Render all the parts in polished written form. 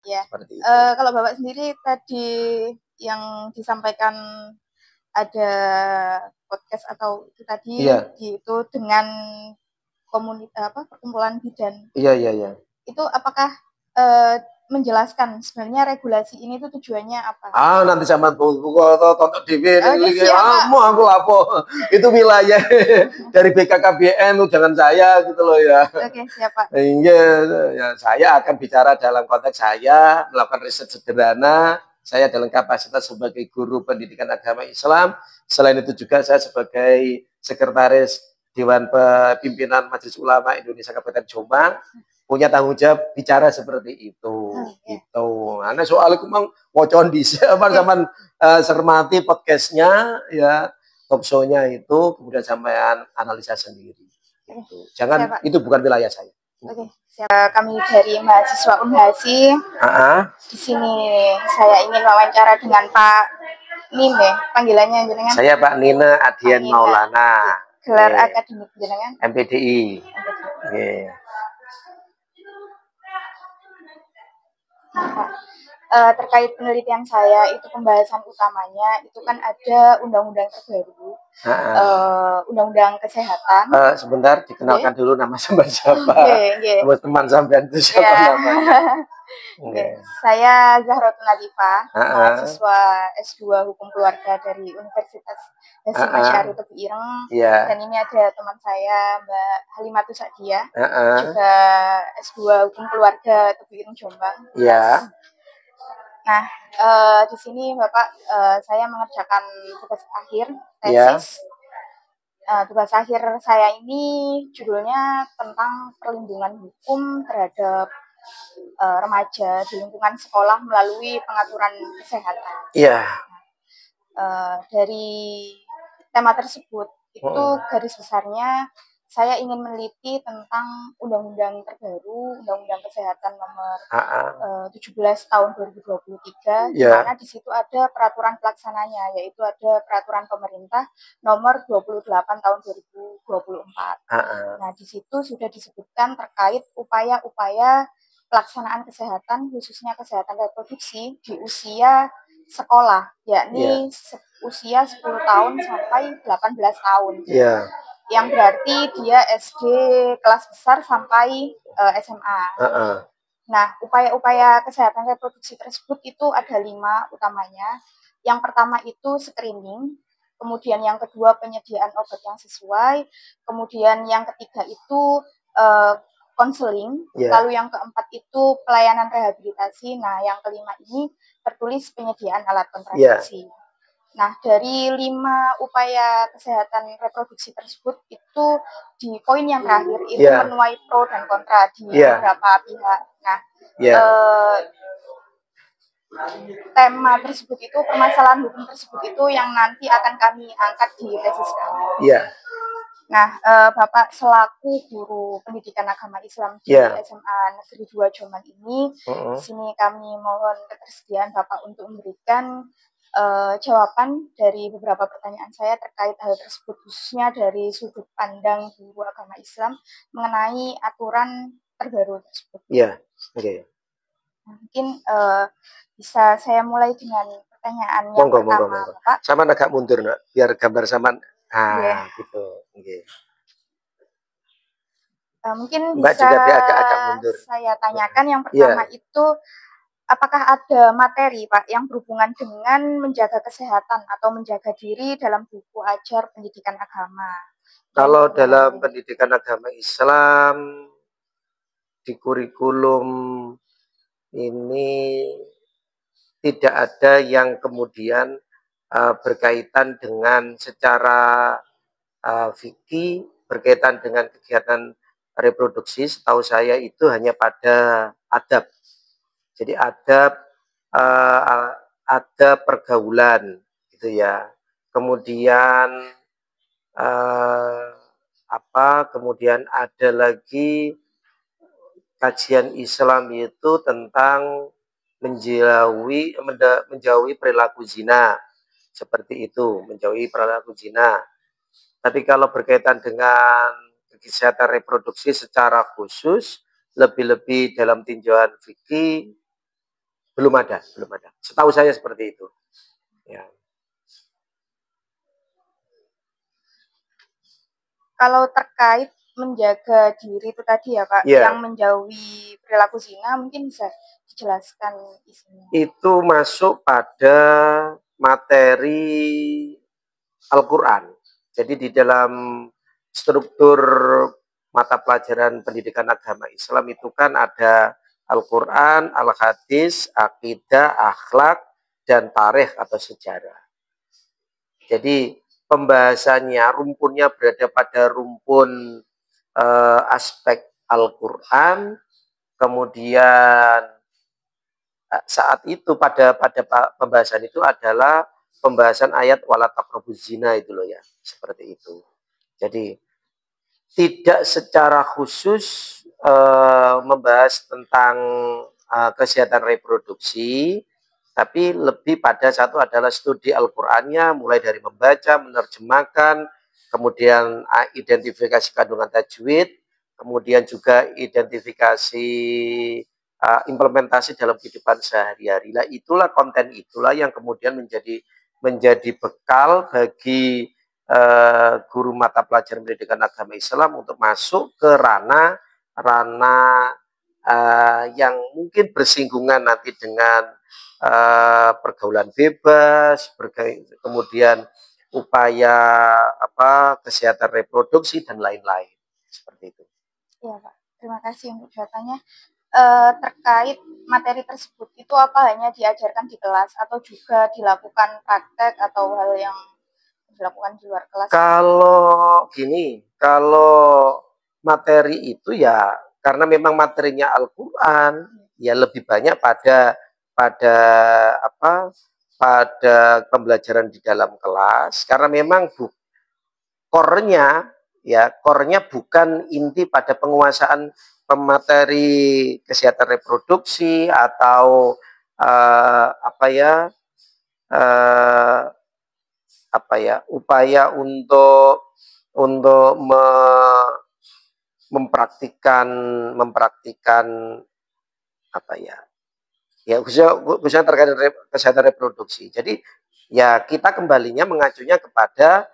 Ya. Seperti itu. Kalau Bapak sendiri tadi yang disampaikan ada podcast atau itu tadi Iya, itu dengan perkumpulan bidan iya, iya, iya. itu apakah uh, menjelaskan sebenarnya regulasi ini tuh tujuannya apa? Nanti sama buku tonton TV Oke, siap, Pak. mau aku lapo itu wilayah dari BKKBN jangan saya gitu loh ya. Oke, siap, Pak. Iya, ya, saya akan bicara dalam konteks saya melakukan riset sederhana. Saya dalam kapasitas sebagai guru pendidikan agama Islam. Selain itu juga saya sebagai sekretaris Dewan Pimpinan Majelis Ulama Indonesia Kabupaten Jombang punya tanggung jawab bicara seperti itu. Gitu. Nah, soal itu memang wocon di zaman cermati podcastnya ya talk show-nya itu kemudian sampean analisa sendiri. Gitu. Jangan itu bukan wilayah saya. Oke, kami dari mahasiswa Unhasi. Di sini saya ingin wawancara dengan Pak Nine, panggilannya jenengan? Saya Pak Nine Adian Maulana. Gelar akademik jenengan? MPDI. Terkait penelitian saya itu pembahasan utamanya itu kan ada undang-undang terbaru, undang-undang kesehatan. Sebentar dikenalkan dulu nama siapa. Teman sampean itu siapa namanya? Saya Zahratul Nadifah, mahasiswa S2 Hukum Keluarga dari Universitas Hasyim Asy'ari Tebu Ireng. Dan ini ada teman saya Mbak Halimatus Sa'diyah, juga S2 Hukum Keluarga Tebu Ireng Jombang. Nah, di sini Bapak, saya mengerjakan tugas akhir tesis. Tugas akhir saya ini judulnya tentang perlindungan hukum terhadap remaja di lingkungan sekolah melalui pengaturan kesehatan. Dari tema tersebut itu garis besarnya saya ingin meneliti tentang undang-undang terbaru, Undang-Undang Kesehatan nomor 17 tahun 2023, di mana di situ ada peraturan pelaksananya, yaitu ada peraturan pemerintah nomor 28 tahun 2024. Nah, di situ sudah disebutkan terkait upaya-upaya pelaksanaan kesehatan, khususnya kesehatan reproduksi di usia sekolah, yakni usia 10 tahun sampai 18 tahun. Yang berarti dia SD kelas besar sampai SMA. Nah, upaya-upaya kesehatan reproduksi tersebut itu ada 5 utamanya. Yang pertama itu screening, kemudian yang kedua penyediaan obat yang sesuai, kemudian yang ketiga itu konseling, lalu yang keempat itu pelayanan rehabilitasi. Nah, yang kelima ini tertulis penyediaan alat kontrasepsi. Nah, dari 5 upaya kesehatan reproduksi tersebut itu di poin yang terakhir itu menuai pro dan kontra di beberapa pihak. Nah, tema tersebut itu, permasalahan hukum tersebut itu yang nanti akan kami angkat di tesis kami. Nah, Bapak selaku guru pendidikan agama Islam di SMA Negeri 2 Jombang ini, di sini kami mohon ketersediaan Bapak untuk memberikan jawaban dari beberapa pertanyaan saya terkait hal tersebut, khususnya dari sudut pandang guru agama Islam mengenai aturan terbaru tersebut. Mungkin bisa saya mulai dengan pertanyaan yang pertama, Bapak. Sama agak mundur, nak, biar gambar sama. Gitu. Mungkin bisa saya tanyakan yang pertama itu, apakah ada materi, Pak, yang berhubungan dengan menjaga kesehatan atau menjaga diri dalam buku ajar pendidikan agama? Kalau dalam pendidikan agama Islam, di kurikulum ini tidak ada yang kemudian berkaitan dengan secara fikih, berkaitan dengan kegiatan reproduksi. Setahu saya itu hanya pada adab. Jadi adab, ada pergaulan gitu ya. Kemudian kemudian ada lagi kajian Islam itu tentang menjauhi perilaku zina. Seperti itu, menjauhi perilaku zina. Tapi kalau berkaitan dengan kesehatan reproduksi secara khusus, lebih-lebih dalam tinjauan fikih, Belum ada. Setahu saya seperti itu. Ya. Kalau terkait menjaga diri itu tadi ya Pak, yang menjauhi perilaku zina, mungkin bisa dijelaskan isinya. Itu masuk pada materi Al-Quran. Jadi di dalam struktur mata pelajaran pendidikan agama Islam itu kan ada Al-Quran, Al-Hadis, Akidah, Akhlak, dan Tarikh atau sejarah. Jadi pembahasannya, rumpunnya berada pada rumpun aspek Al-Quran, kemudian saat itu pada pembahasan itu adalah pembahasan ayat wala taqrabuz zina itu loh ya, seperti itu. Jadi tidak secara khusus membahas tentang kesehatan reproduksi, tapi lebih pada satu adalah studi Al-Qur'annya, mulai dari membaca, menerjemahkan, kemudian identifikasi kandungan tajwid, kemudian juga identifikasi implementasi dalam kehidupan sehari-hari. Nah, itulah konten itulah yang kemudian menjadi bekal bagi guru mata pelajaran pendidikan agama Islam untuk masuk ke ranah yang mungkin bersinggungan nanti dengan pergaulan bebas, kemudian upaya kesehatan reproduksi dan lain-lain seperti itu. Iya Pak, terima kasih untuk jawabannya. Terkait materi tersebut itu apa hanya diajarkan di kelas atau juga dilakukan praktek atau hal yang dilakukan di luar kelas? Kalau gini, kalau materi itu ya karena memang materinya Al-Quran, ya lebih banyak pada pembelajaran di dalam kelas, karena memang core-nya bukan inti pada penguasaan pemateri kesehatan reproduksi atau upaya untuk mempraktikkan khususnya terkait kesehatan reproduksi. Jadi ya kita kembalinya mengacunya kepada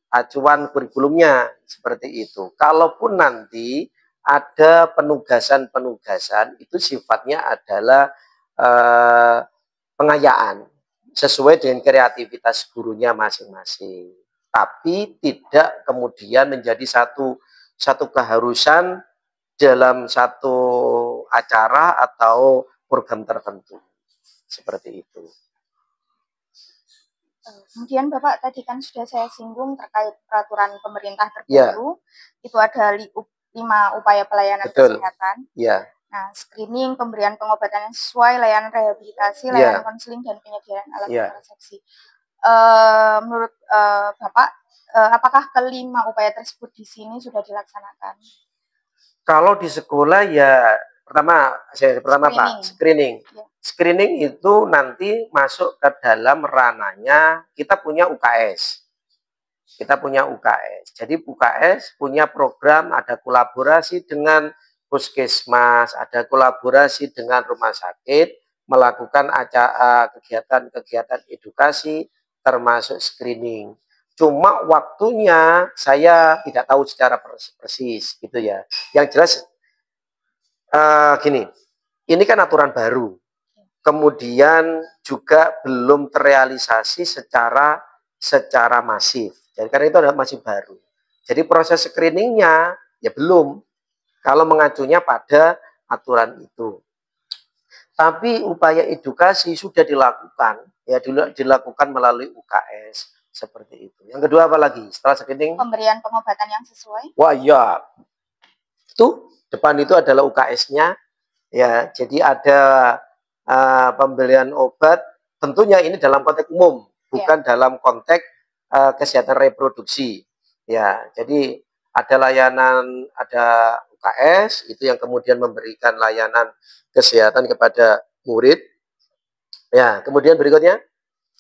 acuan kurikulumnya seperti itu. Kalaupun nanti ada penugasan itu sifatnya adalah pengayaan sesuai dengan kreativitas gurunya masing-masing. Tapi tidak kemudian menjadi satu keharusan dalam satu acara atau program tertentu. Seperti itu. Kemudian Bapak tadi kan sudah saya singgung terkait peraturan pemerintah terbaru, itu ada 5 upaya pelayanan kesehatan. Nah, screening, pemberian pengobatan yang sesuai, layanan rehabilitasi, layanan konseling, dan penyediaan alat kontrasepsi. Menurut Bapak, apakah kelima upaya tersebut di sini sudah dilaksanakan? Kalau di sekolah ya pertama Pak, screening. Screening itu nanti masuk ke dalam ranahnya kita punya UKS. Jadi UKS punya program, ada kolaborasi dengan puskesmas, ada kolaborasi dengan rumah sakit, melakukan kegiatan-kegiatan edukasi termasuk screening. Cuma waktunya saya tidak tahu secara persis gitu ya. Yang jelas gini, ini kan aturan baru. Kemudian juga belum terrealisasi secara masif. Jadi karena itu masih baru. Jadi proses screeningnya ya belum. Kalau mengacunya pada aturan itu. Tapi upaya edukasi sudah dilakukan, ya dilakukan melalui UKS seperti itu. Yang kedua apa lagi setelah screening? Pemberian pengobatan yang sesuai. Wah ya, itu depan itu adalah UKS-nya, ya. Jadi ada pemberian obat. Tentunya ini dalam konteks umum, bukan dalam konteks kesehatan reproduksi. Ya, jadi ada layanan, ada UKS itu yang kemudian memberikan layanan kesehatan kepada murid. Ya, kemudian berikutnya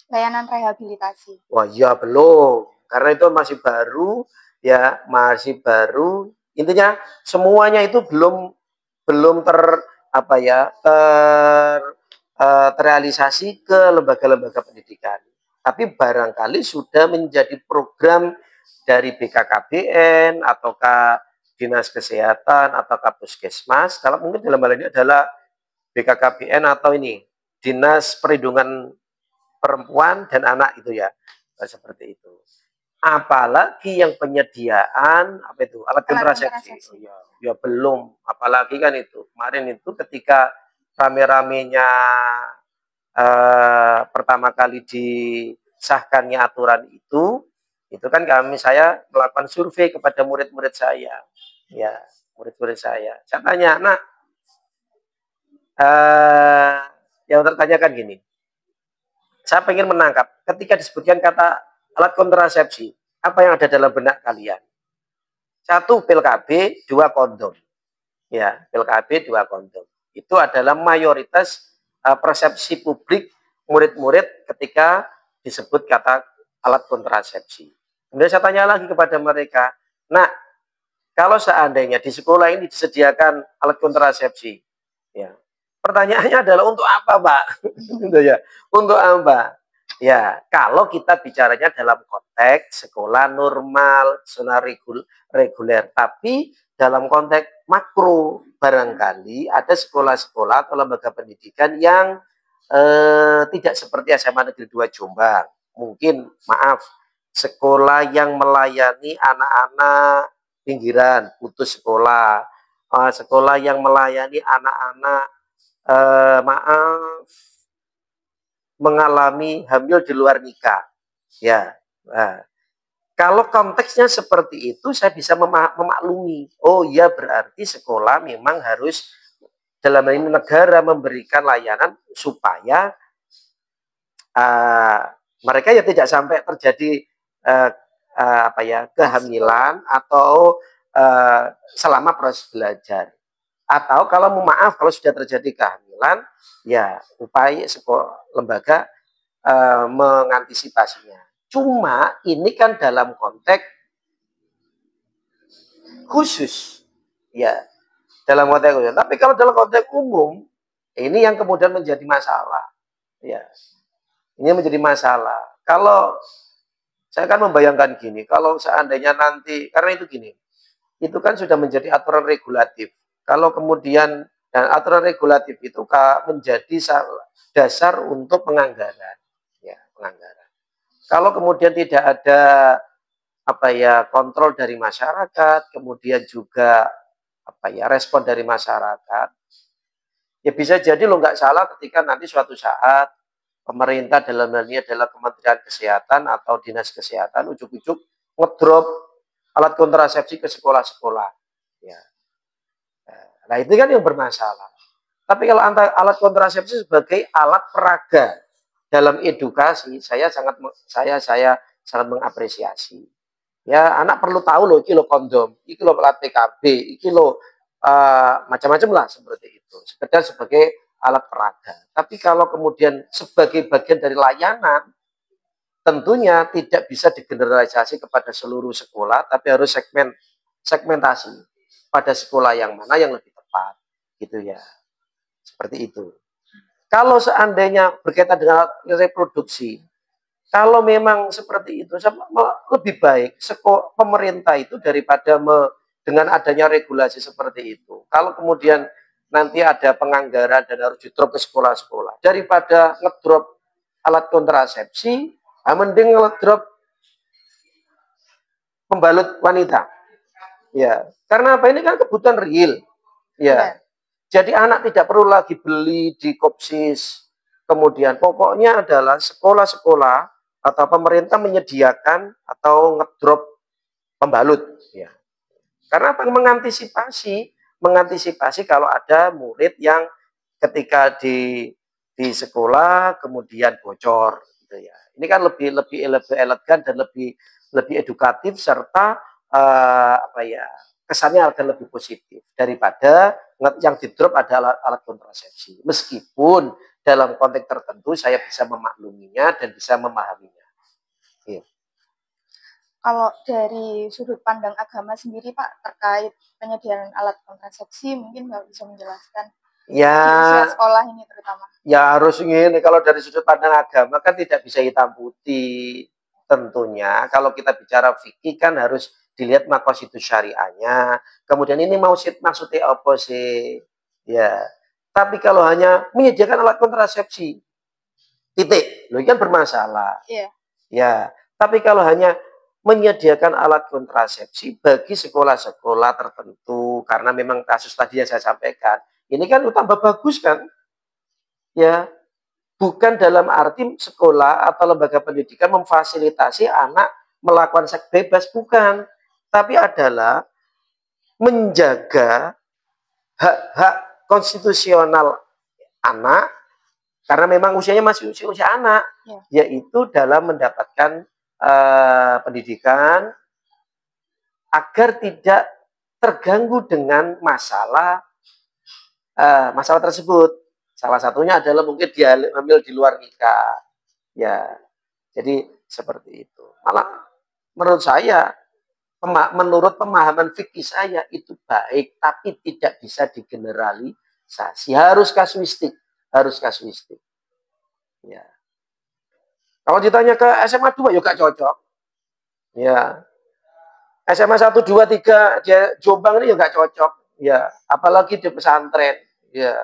layanan rehabilitasi. Wah, ya belum, karena itu masih baru, ya masih baru. Intinya semuanya itu belum terrealisasi ke lembaga-lembaga pendidikan. Tapi barangkali sudah menjadi program dari BKKBN ataukah Dinas Kesehatan ataukah Puskesmas. Kalau mungkin dalam hal ini adalah BKKBN atau ini Dinas Perlindungan Perempuan dan Anak itu ya, seperti itu. Apalagi yang penyediaan apa itu alat kontrasepsi, ya belum. Apalagi kan itu kemarin itu ketika rame-ramenya pertama kali disahkannya aturan itu kan saya melakukan survei kepada murid-murid saya, ya murid-murid saya tanya, nah yang tertanyakan gini, saya pengen menangkap ketika disebutkan kata alat kontrasepsi, apa yang ada dalam benak kalian? 1 pil KB, 2 kondom. Ya, pil KB, 2 kondom. Itu adalah mayoritas persepsi publik murid-murid ketika disebut kata alat kontrasepsi. Kemudian saya tanya lagi kepada mereka, nah, kalau seandainya di sekolah ini disediakan alat kontrasepsi, ya, pertanyaannya adalah untuk apa, Pak? Untuk apa? Ya, kalau kita bicaranya dalam konteks sekolah normal, zona reguler, tapi dalam konteks makro barangkali ada sekolah-sekolah atau lembaga pendidikan yang tidak seperti SMA Negeri 2 Jombang. Mungkin, maaf, sekolah yang melayani anak-anak pinggiran, putus sekolah, sekolah yang melayani anak-anak maaf mengalami hamil di luar nikah, ya. Nah, kalau konteksnya seperti itu, saya bisa memaklumi. Oh ya, berarti sekolah memang harus dalam ini negara memberikan layanan supaya mereka ya tidak sampai terjadi kehamilan atau selama proses belajar. Atau kalau maaf kalau sudah terjadi kehamilan, ya upaya sekolah lembaga mengantisipasinya. Cuma ini kan dalam konteks khusus, ya dalam konteks khusus. Tapi kalau dalam konteks umum, ini yang kemudian menjadi masalah, ya ini menjadi masalah. Kalau saya kan membayangkan gini, kalau seandainya nanti karena itu gini, itu kan sudah menjadi aturan regulatif. Kalau kemudian dan aturan regulatif itu menjadi dasar untuk penganggaran, ya penganggaran. Kalau kemudian tidak ada kontrol dari masyarakat, kemudian juga respon dari masyarakat, ya bisa jadi lo nggak salah ketika nanti suatu saat pemerintah dalam hal ini adalah Kementerian Kesehatan atau Dinas Kesehatan ujuk-ujuk ngedrop alat kontrasepsi ke sekolah-sekolah. Ya. Nah itu kan yang bermasalah. Tapi kalau alat kontrasepsi sebagai alat peraga dalam edukasi, saya sangat mengapresiasi. Ya anak perlu tahu loh, iki lo kondom, iki lo alat PKB, iki lo macam-macam lah seperti itu. Sekedar sebagai alat peraga. Tapi kalau kemudian sebagai bagian dari layanan, tentunya tidak bisa digeneralisasi kepada seluruh sekolah, tapi harus segmentasi pada sekolah yang mana yang lebih tepat, gitu ya. Seperti itu. Kalau seandainya berkaitan dengan reproduksi, kalau memang seperti itu, lebih baik pemerintah itu daripada dengan adanya regulasi seperti itu. Kalau kemudian nanti ada penganggaran dan harus di-drop ke sekolah-sekolah, daripada ngedrop alat kontrasepsi, mending ngedrop pembalut wanita. Ya, karena apa, ini kan kebutuhan real. Ya. Jadi anak tidak perlu lagi beli di Kopsis. Kemudian pokoknya adalah sekolah-sekolah atau pemerintah menyediakan atau ngedrop pembalut. Ya. Karena apa? Mengantisipasi kalau ada murid yang ketika di sekolah kemudian bocor. Gitu ya. Ini kan lebih elegan dan lebih edukatif serta kesannya akan lebih positif daripada yang di-drop adalah alat kontrasepsi. Meskipun dalam konteks tertentu saya bisa memakluminya dan bisa memahaminya. Ya. Kalau dari sudut pandang agama sendiri Pak terkait penyediaan alat kontrasepsi, mungkin Bapak bisa menjelaskan? Ya, di usia sekolah ini terutama. Ya harus ini, kalau dari sudut pandang agama kan tidak bisa hitam putih. Tentunya kalau kita bicara fikih kan harus dilihat maqasidus syariahnya. Kemudian ini maksudnya apa sih? Ya. Tapi kalau hanya menyediakan alat kontrasepsi, titik, lo kan bermasalah. Iya. Ya. Tapi kalau hanya menyediakan alat kontrasepsi bagi sekolah-sekolah tertentu, karena memang kasus tadi yang saya sampaikan, ini kan tambah bagus kan? Ya, bukan dalam arti sekolah atau lembaga pendidikan memfasilitasi anak melakukan seks bebas, bukan. Tapi adalah menjaga hak-hak konstitusional anak, karena memang usianya masih usia anak, yaitu dalam mendapatkan pendidikan agar tidak terganggu dengan masalah tersebut. Salah satunya adalah mungkin dia hamil di luar nikah. Ya, jadi seperti itu. Malah menurut saya, menurut pemahaman fikih saya itu baik, tapi tidak bisa digeneralisasi. Harus kasuistik, Ya. Kalau ditanya ke SMA 2 ya gak cocok. Ya. SMA 1, 2, 3 dia Jombang ini ya gak cocok. Ya, apalagi di pesantren. Ya.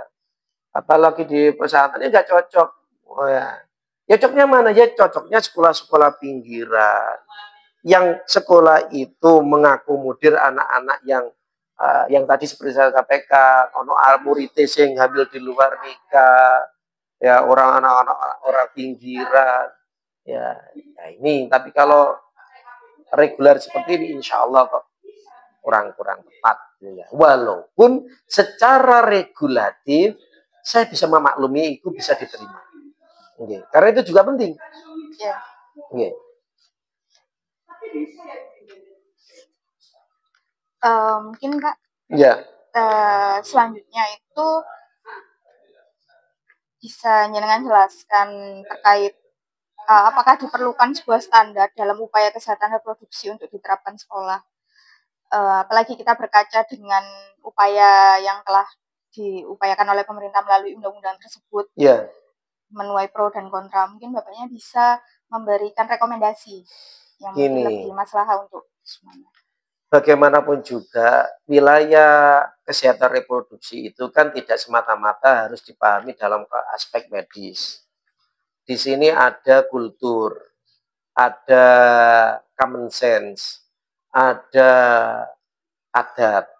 Apalagi di pesantren nggak cocok. Oh ya. Ya cocoknya mana? Ya cocoknya sekolah-sekolah pinggiran. Yang sekolah itu mengakomodir anak-anak yang tadi seperti saya sampaikan, ono murid sing hamil di luar nikah, ya orang anak-anak orang pinggiran. Ya, ini tapi kalau reguler seperti ini insya Allah kok kurang tepat. Ya. Walaupun secara regulatif saya bisa memaklumi itu bisa diterima. Okay. Karena itu juga penting. Ya. Okay. Mungkin Kak. Ya. Selanjutnya itu bisa jenengan jelaskan terkait apakah diperlukan sebuah standar dalam upaya kesehatan reproduksi untuk diterapkan sekolah. Apalagi kita berkaca dengan upaya yang telah diupayakan oleh pemerintah melalui undang-undang tersebut, menuai pro dan kontra. Mungkin Bapaknya bisa memberikan rekomendasi yang mungkin lebih masalah untuk semuanya. Bagaimanapun juga wilayah kesehatan reproduksi itu kan tidak semata-mata harus dipahami dalam aspek medis. Di sini ada kultur, ada common sense, ada adat,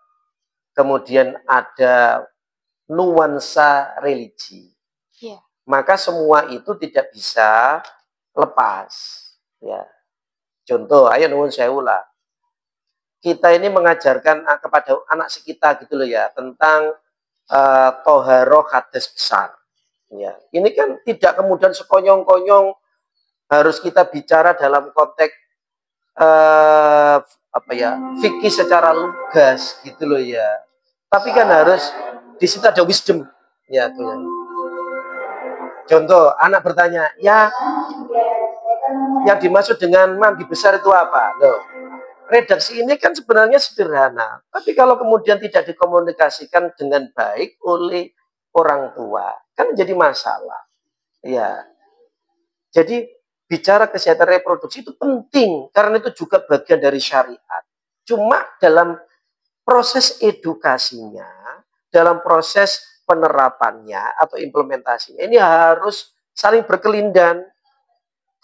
kemudian ada nuansa religi. Yeah. Maka semua itu tidak bisa lepas. Ya. Contoh, ayo nuwun sewu lah. Kita ini mengajarkan kepada anak sekitar gitu loh ya tentang toharoh hadas besar. Ya, ini kan tidak kemudian sekonyong-konyong harus kita bicara dalam konteks fikih secara lugas gitu loh ya. Tapi kan harus di situ ada wisdom ya tuh ya. Contoh, anak bertanya, ya yang dimaksud dengan mandi besar itu apa? Loh, redaksi ini kan sebenarnya sederhana. Tapi kalau kemudian tidak dikomunikasikan dengan baik oleh orang tua, kan jadi masalah. Ya. Jadi bicara kesehatan reproduksi itu penting karena itu juga bagian dari syariat. Cuma dalam proses edukasinya, dalam proses penerapannya atau implementasinya ini harus saling berkelindan.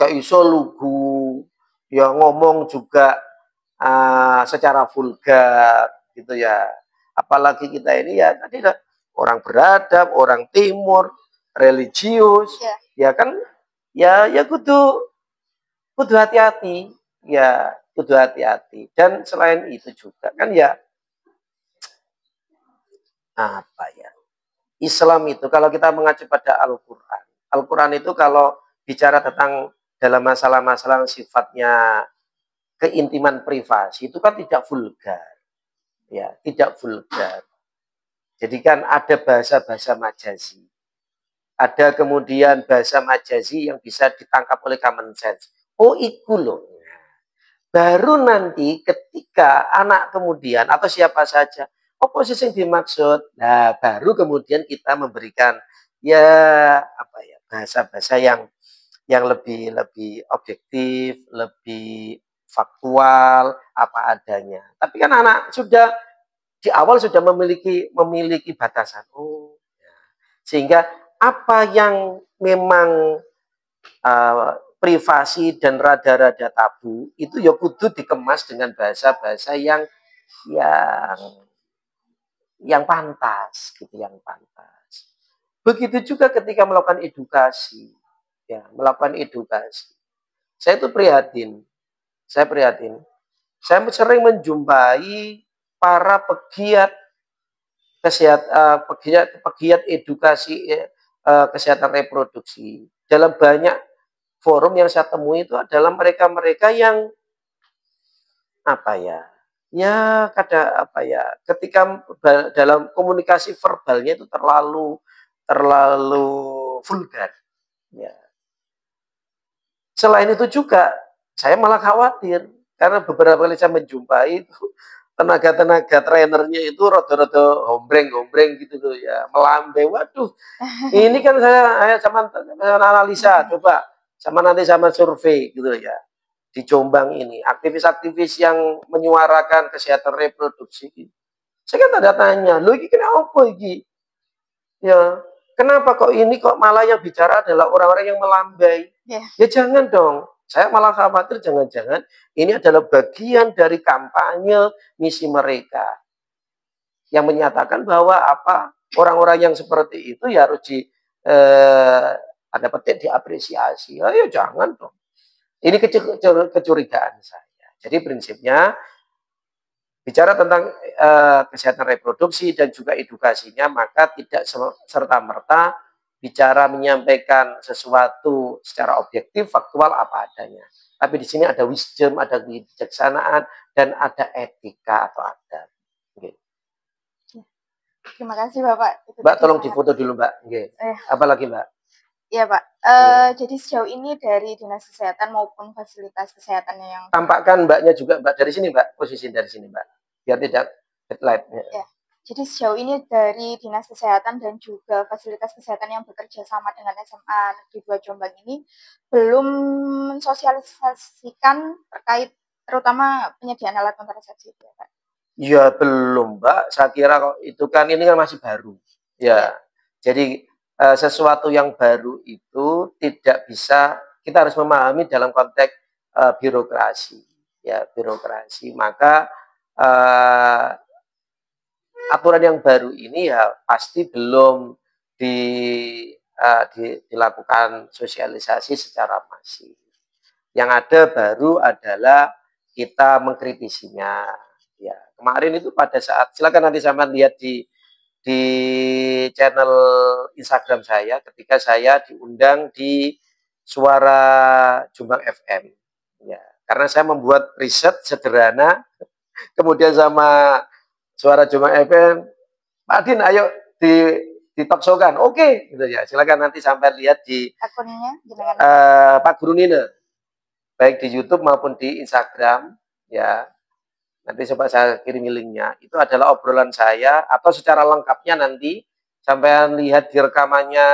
Gak iso lugu, ya ngomong juga secara vulgar gitu ya. Apalagi kita ini ya tadi orang beradab, orang timur, religius, ya kan, ya kudu hati-hati, ya kudu hati-hati. Dan selain itu juga kan ya apa ya? Islam itu kalau kita mengacu pada Al-Qur'an. Al-Qur'an itu kalau bicara tentang dalam masalah-masalah sifatnya keintiman privasi itu kan tidak vulgar. Ya, tidak vulgar. Jadi kan ada bahasa-bahasa majazi. Ada kemudian bahasa majazi yang bisa ditangkap oleh common sense. Oh, iku loh. Baru nanti ketika anak kemudian atau siapa saja posisi yang dimaksud. Nah, baru kemudian kita memberikan ya apa ya bahasa-bahasa yang lebih objektif, lebih faktual apa adanya. Tapi kan anak sudah di awal sudah memiliki batasan. Oh, ya. Sehingga apa yang memang privasi dan rada-rada tabu itu ya kudu dikemas dengan bahasa-bahasa yang pantas gitu, yang pantas. Begitu juga ketika melakukan edukasi, ya melakukan edukasi. Saya itu prihatin, saya prihatin. Saya sering menjumpai para pegiat pegiat edukasi kesehatan reproduksi. Dalam banyak forum yang saya temui itu adalah mereka-mereka yang apa ya? Ya, ketika dalam komunikasi verbalnya itu terlalu vulgar. Ya. Selain itu juga saya malah khawatir karena beberapa kali saya menjumpai itu tenaga-tenaga trainernya itu rada-rada hombreng gitu tuh ya, melambai. Waduh, ini kan saya sama analisa, coba nanti sama survei gitu ya. Di Jombang ini, aktivis-aktivis yang menyuarakan kesehatan reproduksi. Saya kan tanda tanya, lo ini kenapa ini? Ya, kenapa kok malah yang bicara adalah orang-orang yang melambai? Ya jangan dong. Saya malah khawatir jangan-jangan ini adalah bagian dari kampanye misi mereka yang menyatakan bahwa orang-orang yang seperti itu ya harus ada petik diapresiasi. Ya jangan dong. Ini kecurigaan saya. Jadi prinsipnya bicara tentang kesehatan reproduksi dan juga edukasinya, maka tidak serta-merta bicara menyampaikan sesuatu secara objektif, faktual apa adanya. Tapi di sini ada wisdom, ada kebijaksanaan, dan ada etika atau adat. Okay. Terima kasih Bapak. Mbak tolong difoto dulu Mbak. Okay. Apa lagi Mbak? Iya Pak, jadi sejauh ini dari Dinas Kesehatan maupun fasilitas kesehatan yang... Tampakkan Mbaknya juga Mbak, dari sini Mbak, posisi dari sini Mbak, biar tidak headlight. Ya. Jadi sejauh ini dari Dinas Kesehatan dan juga fasilitas kesehatan yang bekerja sama dengan SMA Negeri 2 Jombang ini belum mensosialisasikan terkait terutama penyediaan alat kontrasepsi ya Pak? Ya belum Mbak, saya kira kok itu kan ini kan masih baru. Ya. Jadi sesuatu yang baru itu tidak bisa, kita harus memahami dalam konteks birokrasi, ya birokrasi. Maka aturan yang baru ini ya pasti belum dilakukan sosialisasi secara masif. Yang ada baru adalah kita mengkritisinya. Ya kemarin itu pada saat, silakan nanti sama lihat di channel Instagram saya ketika saya diundang di Suara Jombang FM. Ya, karena saya membuat riset sederhana, kemudian sama Suara Jombang FM, Pak Adin, ayo di talk show kan, oke, gitu ya. Silakan nanti sampai lihat di akunnya Pak Guru Nina, baik di YouTube maupun di Instagram, ya. Nanti coba saya kirim linknya. Itu adalah obrolan saya atau secara lengkapnya nanti sampai lihat di rekamannya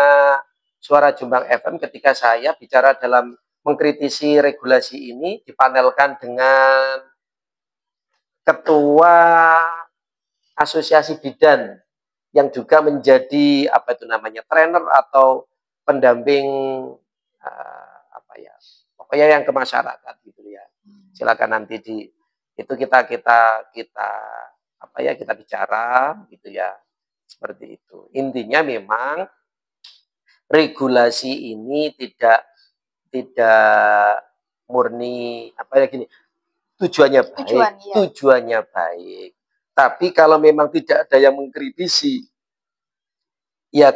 Suara Jombang FM ketika saya bicara dalam mengkritisi regulasi ini dipanelkan dengan Ketua Asosiasi Bidan yang juga menjadi trainer atau pendamping pokoknya yang ke masyarakat gitu ya. Silakan nanti itu kita bicara gitu ya, seperti itu. Intinya memang regulasi ini tidak murni tujuannya baik. Tapi kalau memang tidak ada yang mengkritisi, ya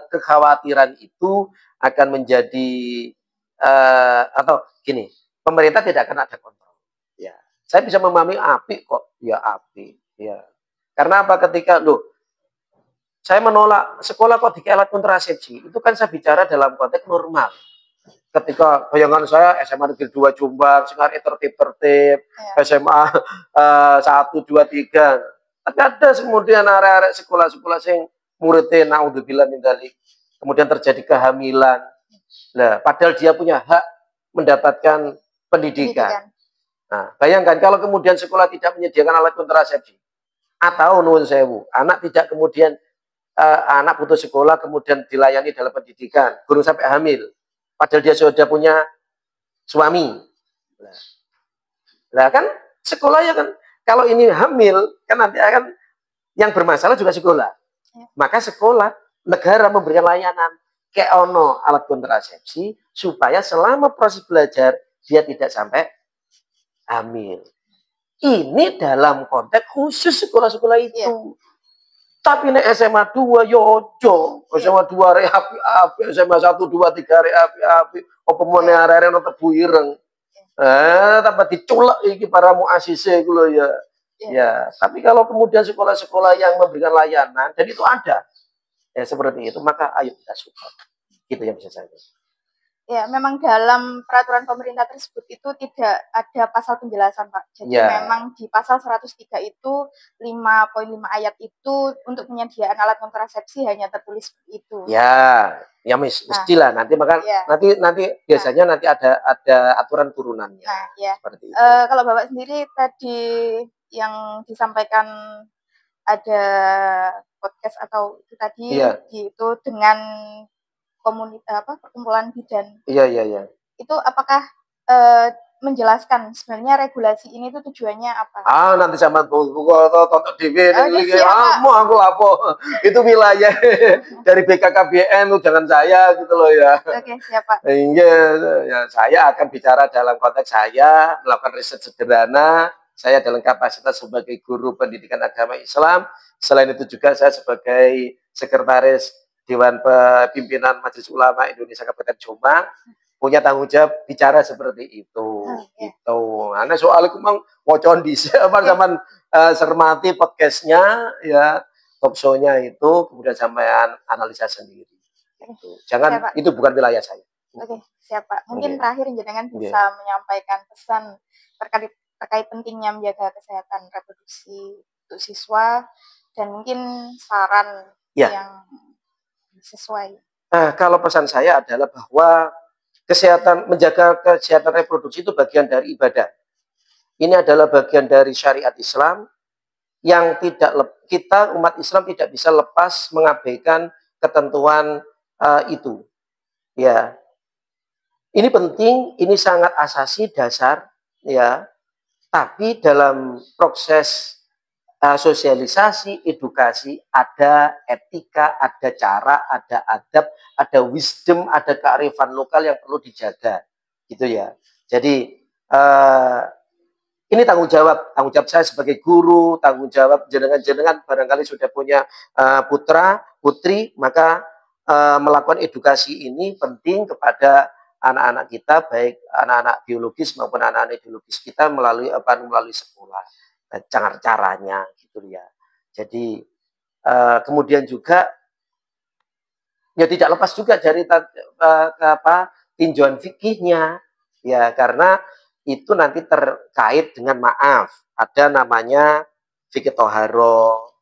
kekhawatiran itu akan menjadi atau gini, pemerintah tidak akan ada kontrol. Ya, saya bisa memahami api kok, ya api, ya. Karena apa? Ketika saya menolak sekolah kok dikasih alat kontrasepsi, itu kan saya bicara dalam konteks normal. Ketika bayangan saya SMA Negeri 2 Jombang, sekarang tertib, SMA 1, 2, 3. Tapi ada kemudian arek-arek sekolah-sekolah sing muridnya naudzubillah min dzalik, kemudian terjadi kehamilan. Nah, padahal dia punya hak mendapatkan pendidikan. Nah, bayangkan kalau kemudian sekolah tidak menyediakan alat kontrasepsi, atau nuwun sewu, anak tidak kemudian anak putus sekolah kemudian dilayani dalam pendidikan, guru sampai hamil, padahal dia sudah punya suami. Nah, kan sekolah ya kan, kalau ini hamil kan nanti akan yang bermasalah juga sekolah. Maka sekolah, negara memberikan layanan kayak ono alat kontrasepsi supaya selama proses belajar dia tidak sampai hamil. Ini dalam konteks khusus sekolah-sekolah itu. Tapi nek SMA 2 yojo, SMA 2 arek api-api, SMA 1 2 3 arek api-api, apa meneh arek nang tebu ireng. Tambah diculek iki para muasise iku lho ya. Ya, tapi kalau kemudian sekolah-sekolah yang memberikan layanan dan itu ada ya seperti itu, maka ayo kita support. Gitu yang bisa saya. Ya, memang dalam peraturan pemerintah tersebut itu tidak ada pasal penjelasan, Pak. Jadi memang di pasal 103 itu 5.5 ayat itu untuk penyediaan alat kontrasepsi hanya tertulis itu. Ya, ya mestilah nanti maka nanti biasanya nanti ada aturan turunannya. Nah, ya. Seperti itu. Kalau Bapak sendiri tadi yang disampaikan ada podcast atau itu tadi itu dengan perkumpulan bidan. Iya. Itu apakah menjelaskan sebenarnya regulasi ini tuh tujuannya apa? Nanti sama tonton TV aku lapo. Itu wilayah dari BKKBN jangan saya gitu loh ya. Oke, siap Pak. Ya, saya akan bicara dalam konteks saya melakukan riset sederhana. Saya dalam kapasitas sebagai guru pendidikan agama Islam. Selain itu juga saya sebagai sekretaris Dewan Pimpinan Majelis Ulama Indonesia Kabupaten Jombang punya tanggung jawab bicara seperti itu. Gitu. Nah, soal itu memang wocon di zaman cermati podcastnya ya, talk show-nya itu kemudian sampean analisa sendiri. Gitu. Jangan itu bukan wilayah saya. Oke, siap Pak. Mungkin terakhir jenengan bisa menyampaikan pesan terkait pentingnya menjaga kesehatan reproduksi untuk siswa dan mungkin saran yang sesuai. Kalau pesan saya adalah bahwa menjaga kesehatan reproduksi itu bagian dari ibadah. Ini adalah bagian dari syariat Islam yang kita umat Islam tidak bisa lepas mengabaikan ketentuan itu. Ya, ini penting, ini sangat asasi dasar, ya. Tapi dalam proses sosialisasi, edukasi, ada etika, ada cara, ada adab, ada wisdom, ada kearifan lokal yang perlu dijaga, gitu ya. Jadi ini tanggung jawab saya sebagai guru, tanggung jawab jenengan barangkali sudah punya putra, putri, maka melakukan edukasi ini penting kepada anak-anak kita, baik anak-anak biologis maupun anak-anak ideologis kita melalui sekolah. Caranya gitu ya. Jadi kemudian juga ya tidak lepas juga dari tinjauan fikihnya ya, karena itu nanti terkait dengan ada namanya fikih toharo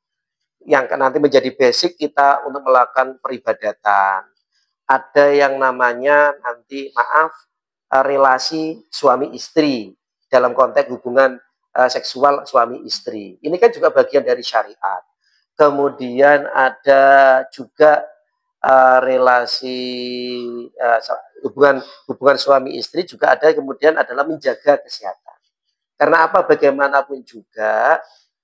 yang nanti menjadi basic kita untuk melakukan peribadatan. Ada yang namanya nanti relasi suami istri dalam konteks hubungan seksual suami istri. Ini kan juga bagian dari syariat. Kemudian ada juga relasi hubungan suami istri juga ada, kemudian adalah menjaga kesehatan. Karena apa? Bagaimanapun juga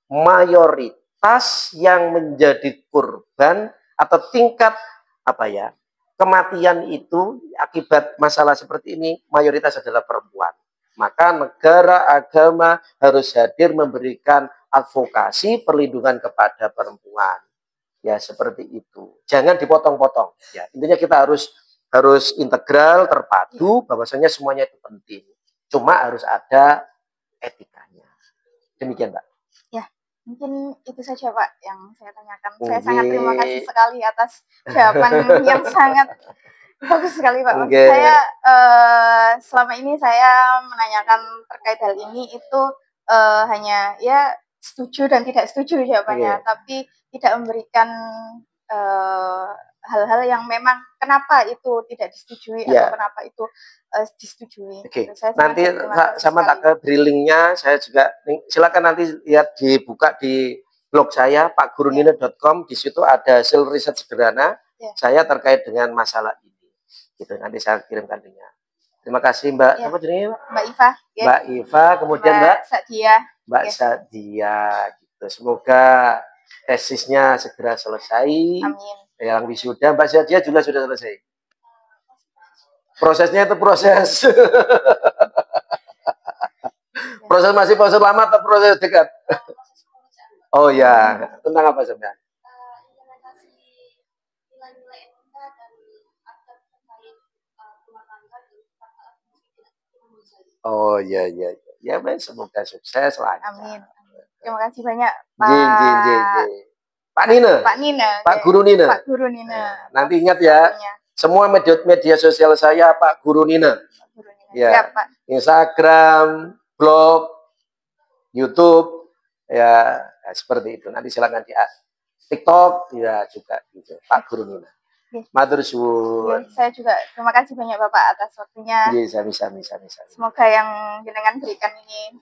mayoritas yang menjadi korban atau tingkat kematian itu akibat masalah seperti ini mayoritas adalah perempuan. Maka negara, agama harus hadir memberikan advokasi perlindungan kepada perempuan. Ya, seperti itu. Jangan dipotong-potong. Ya, intinya kita harus integral, terpadu, bahwasanya semuanya itu penting. Cuma harus ada etikanya. Demikian, Mbak. Ya, mungkin itu saja, Pak, yang saya tanyakan. Saya sangat terima kasih sekali atas jawaban yang sangat bagus sekali, Pak. Saya selama ini saya menanyakan terkait hal ini itu hanya ya setuju dan tidak setuju jawabannya, tapi tidak memberikan hal-hal yang memang kenapa itu tidak disetujui atau kenapa itu disetujui. Gitu. Nanti sama tak ke drillingnya, saya juga silakan nanti lihat dibuka di blog saya pakgurunina.com. Di situ ada hasil riset sederhana saya terkait dengan masalah ini. Gitu. Nanti saya kirimkan linknya. Terima kasih Mbak. Apa jenisnya? Mbak Iva. Mbak Iva, kemudian Mbak Sadia. Mbak Sadia. Gitu. Semoga tesisnya segera selesai. Amin. Yang wisuda Mbak Sadia juga sudah selesai. Prosesnya itu proses proses masih proses lama atau proses dekat? Oh ya, tentang apa sebenarnya? Oh ya, baik, semoga sukses lah. Amin. Terima kasih banyak Pak Nina. Pak Guru Nina. Pak Guru Nina. Nanti ingat ya, semua media sosial saya Pak Guru Nina. Ya, Pak. Instagram, blog, YouTube, ya seperti itu. Nanti silakan di TikTok, ya juga gitu. Pak Guru Nina. Matur suwun. Saya juga terima kasih banyak Bapak atas waktunya. Sami. Semoga yang jenengan berikan ini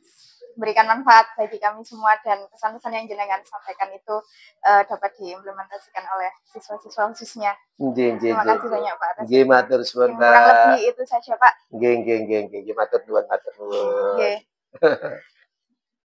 berikan manfaat bagi kami semua dan pesan-pesan yang jenengan sampaikan itu dapat diimplementasikan oleh siswa-siswa khususnya. Terima kasih banyak Pak atas. Nggih, matur suwun, Pak. Kurang lebih itu saja Pak. Nggih, matur nuwun.